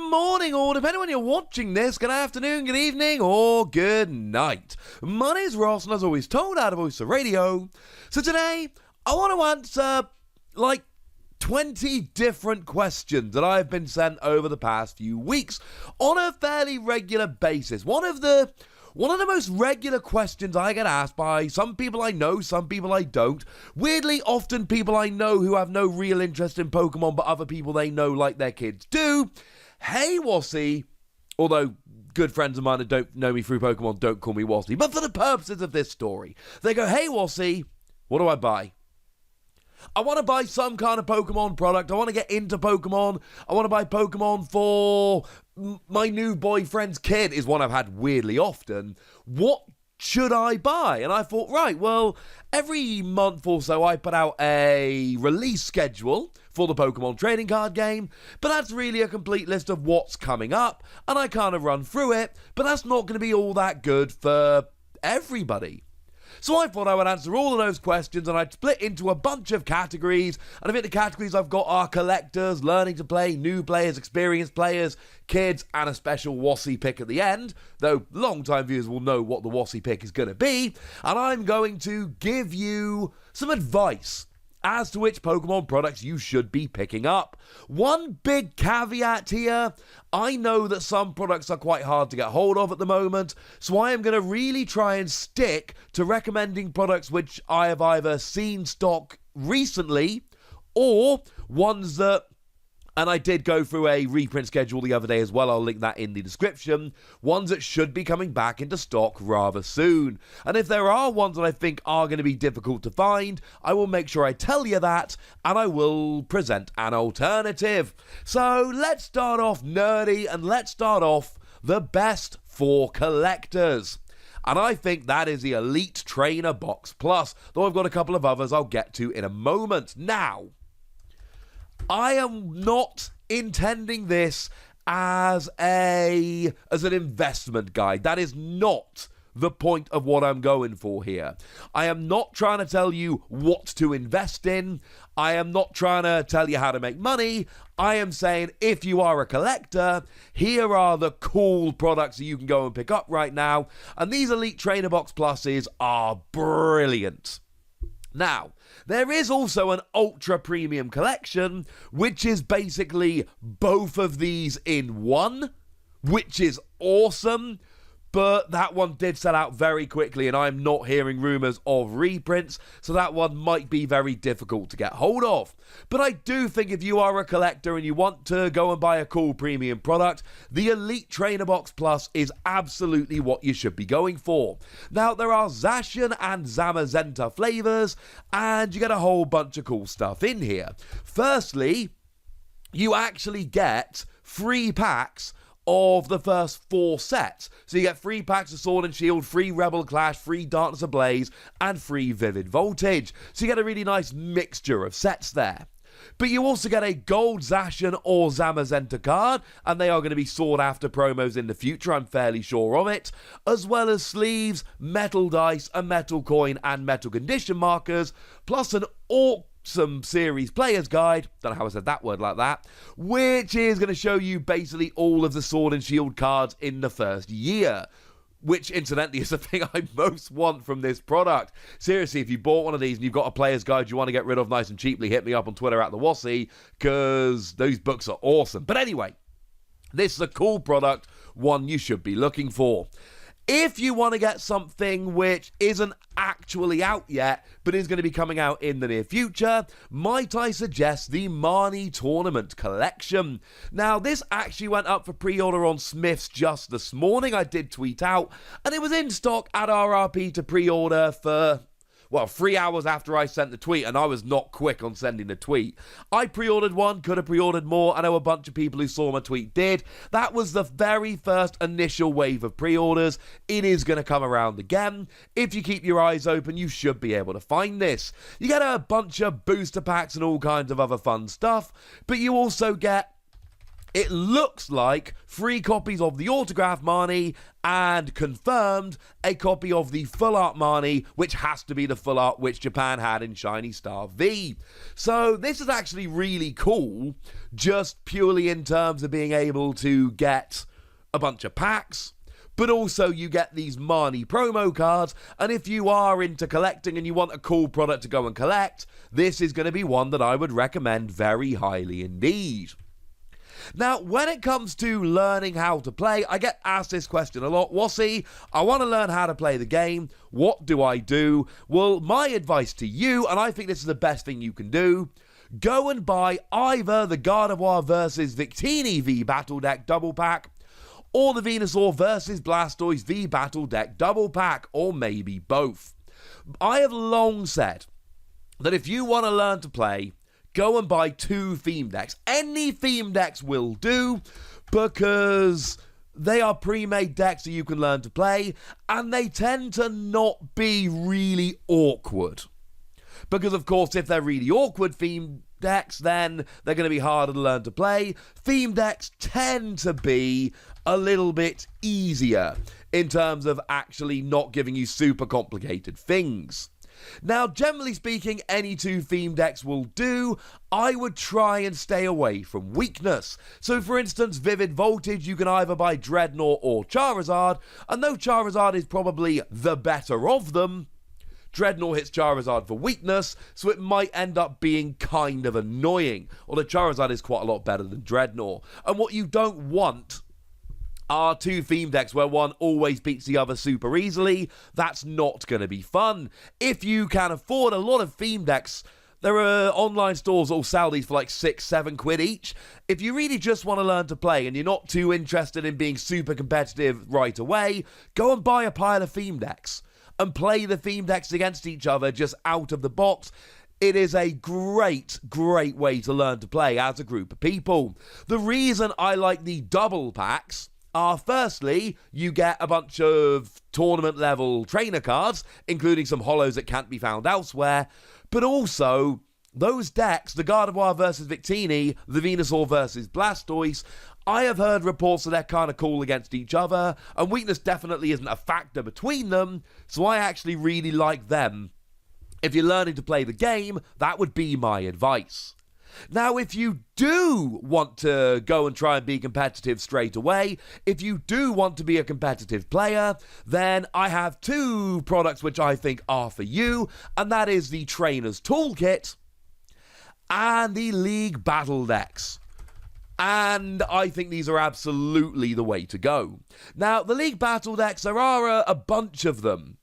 morning, or depending on when you're watching this, good afternoon, good evening, or good night. My name's Ross, and as always told out of WOSSY Radio. So today, I want to answer, 20 different questions that I've been sent over the past few weeks on a fairly regular basis. One of the most regular questions I get asked by some people I know, some people I don't. Weirdly, often people I know who have no real interest in Pokemon, but other people they know like their kids do. Hey, WOSSY. Although good friends of mine that don't know me through Pokemon don't call me WOSSY. But for the purposes of this story, they go, hey, WOSSY, what do I buy? I want to buy some kind of Pokemon product. I want to get into Pokemon. I want to buy Pokemon for my new boyfriend's kid is one I've had weirdly often. What should I buy? And I thought, right, well, every month or so I put out a release schedule for the Pokemon trading card game, but that's really a complete list of what's coming up, and I kind of run through it, but that's not going to be all that good for everybody. So I thought I would answer all of those questions, and I'd split into a bunch of categories. And I think the categories I've got are collectors, learning to play, new players, experienced players, kids, and a special WOSSY pick at the end. Though long-time viewers will know what the WOSSY pick is going to be. And I'm going to give you some advice as to which Pokemon products you should be picking up. One big caveat here, I know that some products are quite hard to get hold of at the moment, so I am going to really try and stick to recommending products which I have either seen stock recently or ones that, and I did go through a reprint schedule the other day as well, I'll link that in the description, ones that should be coming back into stock rather soon. And if there are ones that I think are going to be difficult to find, I will make sure I tell you that, and I will present an alternative. So let's start off nerdy, and let's start off the best for collectors. And I think that is the Elite Trainer Box Plus, though I've got a couple of others I'll get to in a moment. Now, I am not intending this as an investment guide. That is not the point of what I'm going for here. I am not trying to tell you what to invest in. I am not trying to tell you how to make money. I am saying if you are a collector, here are the cool products that you can go and pick up right now. And these Elite Trainer Box Pluses are brilliant. Now, there is also an ultra premium collection, which is basically both of these in one, which is awesome, but that one did sell out very quickly, and I'm not hearing rumours of reprints, so that one might be very difficult to get hold of. But I do think if you are a collector and you want to go and buy a cool premium product, the Elite Trainer Box Plus is absolutely what you should be going for. Now, there are Zacian and Zamazenta flavours, and you get a whole bunch of cool stuff in here. Firstly, you actually get free packs of the first 4 sets. So you get 3 packs of Sword and Shield, free Rebel Clash, free Darkness Ablaze, and free Vivid Voltage. So you get a really nice mixture of sets there. But you also get a gold Zacian or Zamazenta card, and they are going to be sought after promos in the future, I'm fairly sure of it, as well as sleeves, metal dice, a metal coin, and metal condition markers, plus an awesome series player's guide, don't know how I said that word like that, which is going to show you basically all of the Sword and Shield cards in the first year, which incidentally is the thing I most want from this product. Seriously, if you bought one of these and you've got a player's guide you want to get rid of nice and cheaply, hit me up on Twitter at the WOSSY, because those books are awesome. But anyway, this is a cool product, one you should be looking for. If you want to get something which isn't actually out yet, but is going to be coming out in the near future, might I suggest the Marnie Tournament Collection. Now, this actually went up for pre-order on Smith's just this morning. I did tweet out, and it was in stock at RRP to pre-order for, well, 3 hours after I sent the tweet, and I was not quick on sending the tweet. I pre-ordered one, could have pre-ordered more. I know a bunch of people who saw my tweet did. That was the very first initial wave of pre-orders. It is going to come around again. If you keep your eyes open, you should be able to find this. You get a bunch of booster packs and all kinds of other fun stuff, but you also get it looks like 3 copies of the autograph Marnie and confirmed a copy of the full art Marnie, which has to be the full art which Japan had in Shiny Star V. So this is actually really cool, just purely in terms of being able to get a bunch of packs, but also you get these Marnie promo cards, and if you are into collecting and you want a cool product to go and collect, this is going to be one that I would recommend very highly indeed. Now, when it comes to learning how to play, I get asked this question a lot. WOSSY, I want to learn how to play the game. What do I do? Well, my advice to you, and I think this is the best thing you can do, go and buy either the Gardevoir vs Victini V Battle Deck Double Pack, or the Venusaur vs Blastoise V Battle Deck Double Pack, or maybe both. I have long said that if you want to learn to play, go and buy 2 theme decks. Any theme decks will do, because they are pre-made decks that you can learn to play, and they tend to not be really awkward. Because, of course, if they're really awkward theme decks, then they're going to be harder to learn to play. Theme decks tend to be a little bit easier in terms of actually not giving you super complicated things. Now, generally speaking, any 2 theme decks will do. I would try and stay away from weakness. So, for instance, Vivid Voltage, you can either buy Dreadnought or Charizard, and though Charizard is probably the better of them, Dreadnought hits Charizard for weakness, so it might end up being kind of annoying, although Charizard is quite a lot better than Dreadnought. And what you don't want are 2 theme decks where one always beats the other super easily. That's not going to be fun. If you can afford a lot of theme decks, there are online stores that will sell these for like 6-7 quid each. If you really just want to learn to play and you're not too interested in being super competitive right away, go and buy a pile of theme decks and play the theme decks against each other just out of the box. It is a great, great way to learn to play as a group of people. The reason I like the double packs are, firstly, you get a bunch of tournament level trainer cards, including some holos that can't be found elsewhere, but also those decks, the Gardevoir versus Victini, the Venusaur versus Blastoise, I have heard reports that they're kind of cool against each other, and weakness definitely isn't a factor between them, so I actually really like them. If you're learning to play the game, that would be my advice. Now, if you do want to go and try and be competitive straight away, if you do want to be a competitive player, then I have 2 products which I think are for you, and that is the Trainer's Toolkit and the League Battle Decks. And I think these are absolutely the way to go. Now, the League Battle Decks, there are a bunch of them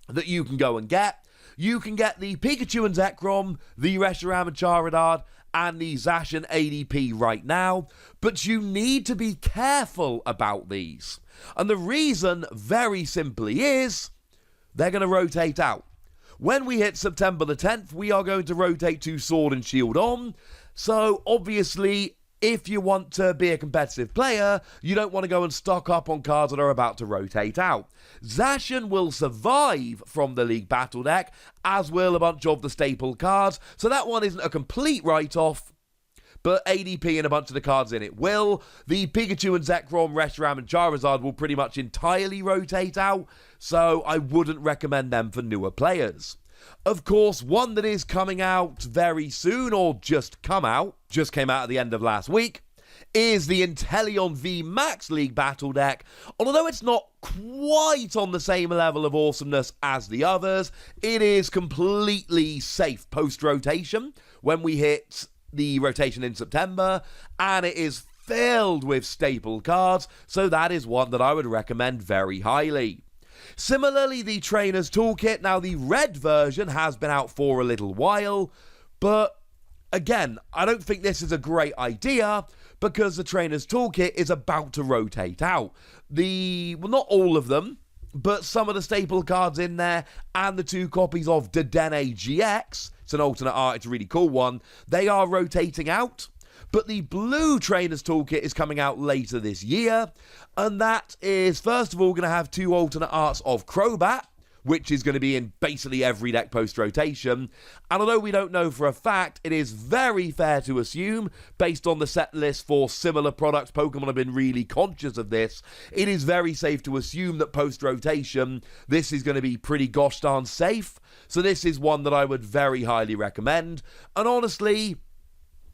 that you can go and get. You can get the Pikachu and Zekrom, the Reshiram and Charizard, and the Zacian ADP right now, but you need to be careful about these. And the reason, very simply, is they're going to rotate out. When we hit September the 10th, we are going to rotate to Sword and Shield on, so obviously, if you want to be a competitive player, you don't want to go and stock up on cards that are about to rotate out. Zacian will survive from the League Battle Deck, as will a bunch of the staple cards, so that one isn't a complete write-off, but ADP and a bunch of the cards in it will. The Pikachu and Zekrom, Reshiram and Charizard will pretty much entirely rotate out, so I wouldn't recommend them for newer players. Of course, one that is coming out very soon, or just came out at the end of last week, is the Inteleon V Max League Battle Deck. Although it's not quite on the same level of awesomeness as the others, it is completely safe post-rotation when we hit the rotation in September, and it is filled with staple cards, so that is one that I would recommend very highly. Similarly, the Trainer's Toolkit, now the red version has been out for a little while, but again, I don't think this is a great idea because the Trainer's Toolkit is about to rotate out. Well, not all of them, but some of the staple cards in there and the 2 copies of Dedenne GX, it's an alternate art, it's a really cool one, they are rotating out. But the blue Trainer's Toolkit is coming out later this year, and that is, first of all, going to have 2 alternate arts of Crobat, which is going to be in basically every deck post-rotation. And although we don't know for a fact, it is very fair to assume, based on the set list for similar products, Pokemon have been really conscious of this, it is very safe to assume that post-rotation, this is going to be pretty gosh darn safe. So this is one that I would very highly recommend. And honestly,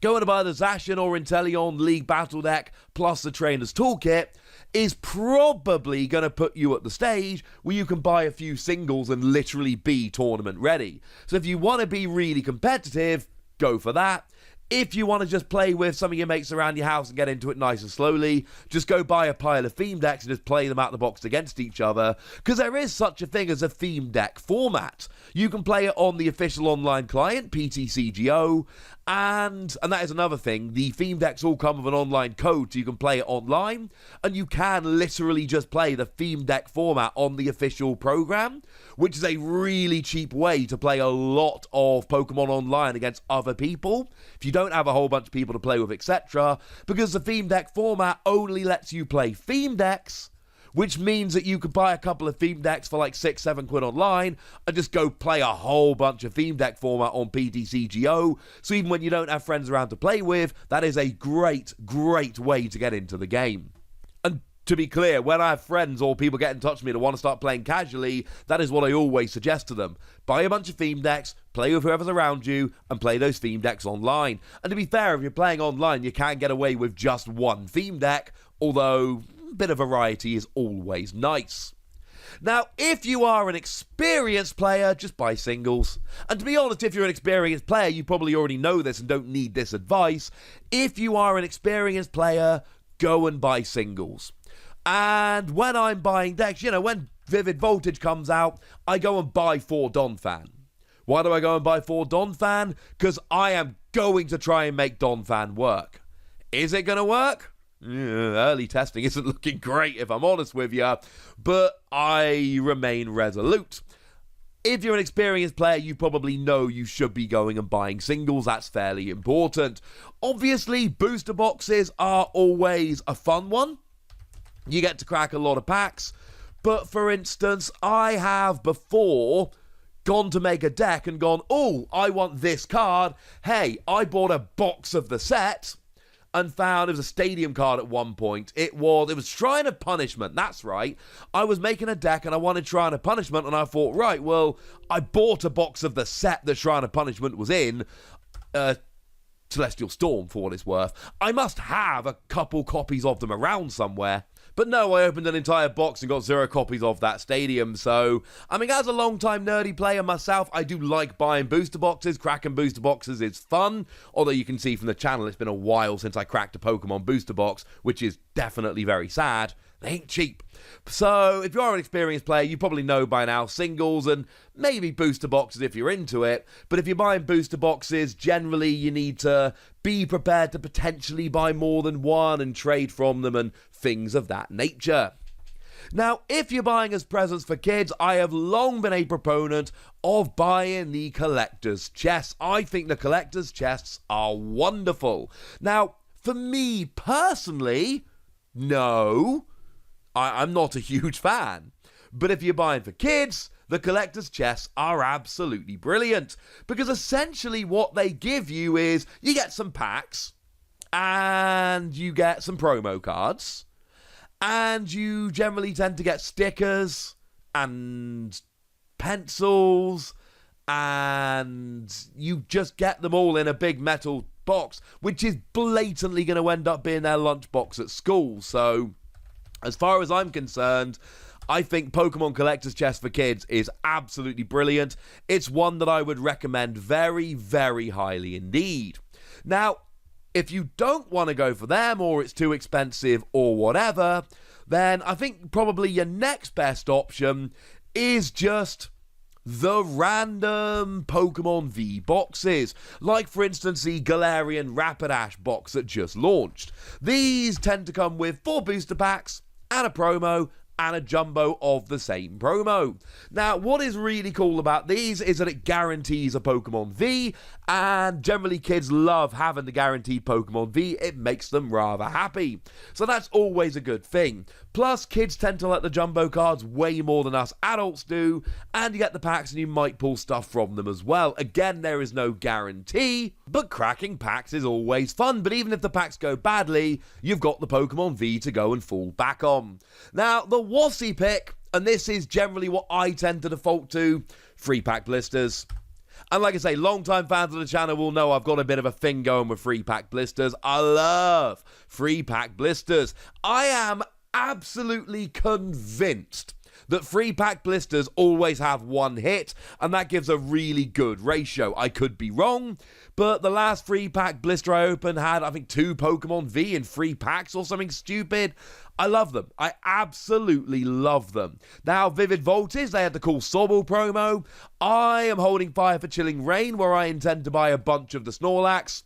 going to buy the Zacian or Inteleon League Battle deck plus the Trainer's Toolkit is probably going to put you at the stage where you can buy a few singles and literally be tournament ready. So if you want to be really competitive, go for that. If you want to just play with some of your mates around your house and get into it nice and slowly, just go buy a pile of theme decks and just play them out the box against each other, because there is such a thing as a theme deck format. You can play it on the official online client, PTCGO, and that is another thing. The theme decks all come with an online code, so you can play it online, and you can literally just play the theme deck format on the official program, which is a really cheap way to play a lot of Pokemon online against other people. If you don't have a whole bunch of people to play with, etc., because the theme deck format only lets you play theme decks, which means that you could buy a couple of theme decks for like £6-7 online and just go play a whole bunch of theme deck format on PTCGO. So even when you don't have friends around to play with, that is a great way to get into the game. And to be clear, when I have friends or people get in touch with me that want to start playing casually, that is what I always suggest to them. Buy a bunch of theme decks, play with whoever's around you, and play those theme decks online. And to be fair, if you're playing online, you can get away with just one theme deck, although a bit of variety is always nice. Now, if you are an experienced player, just buy singles. And to be honest, if you're an experienced player, you probably already know this and don't need this advice. If you are an experienced player, go and buy singles. And when I'm buying decks, when Vivid Voltage comes out, I go and buy 4 Donphan. Why do I go and buy 4 Donphan? Because I am going to try and make Donphan work. Is it going to work? Early testing isn't looking great, if I'm honest with you, but I remain resolute. If you're an experienced player, you probably know you should be going and buying singles. That's fairly important. Obviously, booster boxes are always a fun one. You get to crack a lot of packs. But for instance, I have before gone to make a deck and gone, oh, I want this card. Hey, I bought a box of the set and found it was a stadium card at one point. It was Shrine of Punishment. That's right. I was making a deck and I wanted Shrine of Punishment, and I thought, right, well, I bought a box of the set that Shrine of Punishment was in. Celestial Storm, for what it's worth. I must have a couple copies of them around somewhere. But no, I opened an entire box and got 0 copies of that stadium. So, as a long-time nerdy player myself, I do like buying booster boxes. Cracking booster boxes is fun. Although you can see from the channel, it's been a while since I cracked a Pokemon booster box, which is definitely very sad. They ain't cheap. So, if you are an experienced player, you probably know by now singles and maybe booster boxes if you're into it. But if you're buying booster boxes, generally you need to be prepared to potentially buy more than one and trade from them and things of that nature. Now, if you're buying as presents for kids, I have long been a proponent of buying the collector's chests. I think the collector's chests are wonderful. Now, for me personally, no, I'm not a huge fan. But if you're buying for kids, the collector's chests are absolutely brilliant. Because essentially what they give you is, you get some packs, and you get some promo cards, and you generally tend to get stickers, and pencils, and you just get them all in a big metal box, which is blatantly going to end up being their lunchbox at school. So, as far as I'm concerned, I think Pokemon Collector's Chest for Kids is absolutely brilliant. It's one that I would recommend very, very highly indeed. Now, if you don't want to go for them, or it's too expensive, or whatever, then I think probably your next best option is just the random Pokemon V boxes, like for instance the Galarian Rapidash box that just launched. These tend to come with 4 booster packs and a promo and a jumbo of the same promo. Now, what is really cool about these is that it guarantees a Pokemon V, And generally kids love having the guaranteed Pokemon V. It makes them rather happy. So that's always a good thing. Plus, kids tend to like the jumbo cards way more than us adults do, and you get the packs and you might pull stuff from them as well. Again, there is no guarantee, but cracking packs is always fun. But even if the packs go badly, you've got the Pokemon V to go and fall back on. Now, the WOSSY pick, and this is generally what I tend to default to, free pack blisters. And like I say, long-time fans of the channel will know I've got a bit of a thing going with free pack blisters. I love free pack blisters. I am absolutely convinced that free pack blisters always have one hit, and that gives a really good ratio. I could be wrong, but the last free pack blister I opened had, I think, 2 Pokemon V in free packs or something stupid. I love them. I absolutely love them. Now, Vivid Voltage, they had the cool Sobble promo. I am holding fire for Chilling Reign, where I intend to buy a bunch of the Snorlax.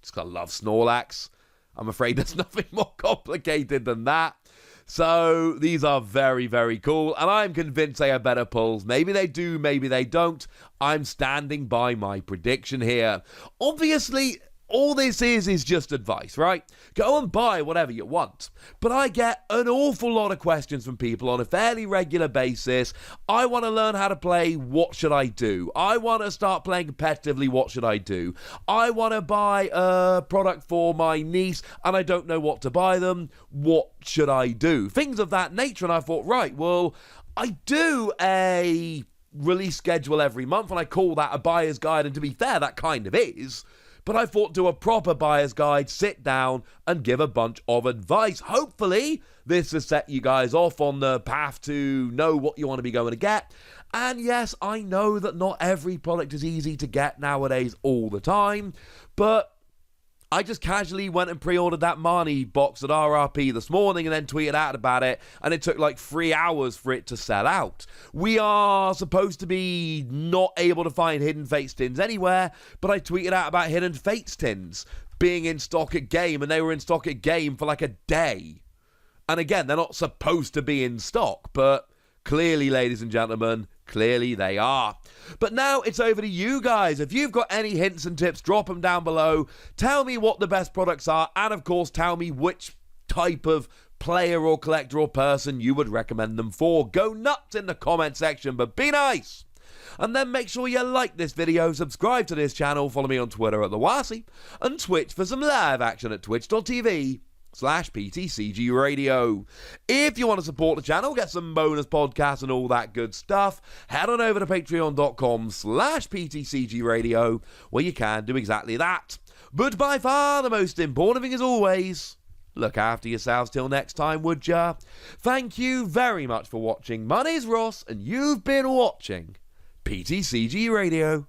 Just gotta love Snorlax. I'm afraid there's nothing more complicated than that. So these are very, very cool, and I'm convinced they are better pulls. Maybe they do, maybe they don't. I'm standing by my prediction here. Obviously, all this is just advice, right? Go and buy whatever you want. But I get an awful lot of questions from people on a fairly regular basis. I want to learn how to play, what should I do? I want to start playing competitively, what should I do? I want to buy a product for my niece and I don't know what to buy them, what should I do? Things of that nature, and I thought, right, well, I do a release schedule every month and I call that a buyer's guide, and to be fair, that kind of is. But I thought, do a proper buyer's guide, sit down and give a bunch of advice. Hopefully, this has set you guys off on the path to know what you want to be going to get. And yes, I know that not every product is easy to get nowadays all the time, but I just casually went and pre-ordered that Marnie box at RRP this morning and then tweeted out about it, and it took like 3 hours for it to sell out. We are supposed to be not able to find Hidden Fates tins anywhere, but I tweeted out about Hidden Fates tins being in stock at Game, and they were in stock at Game for like a day. And again, they're not supposed to be in stock, but clearly, ladies and gentlemen, clearly they are. But now it's over to you guys. If you've got any hints and tips, drop them down below. Tell me what the best products are, and of course, tell me which type of player or collector or person you would recommend them for. Go nuts in the comment section, but be nice. And then make sure you like this video, subscribe to this channel, follow me on Twitter at the WOSSY, and Twitch for some live action at twitch.tv/PTCG Radio. If you want to support the channel, get some bonus podcasts and all that good stuff, head on over to patreon.com/PTCG Radio, where you can do exactly that. But by far the most important thing is always, look after yourselves till next time, would ya? Thank you very much for watching. My name's Ross, and you've been watching PTCG Radio.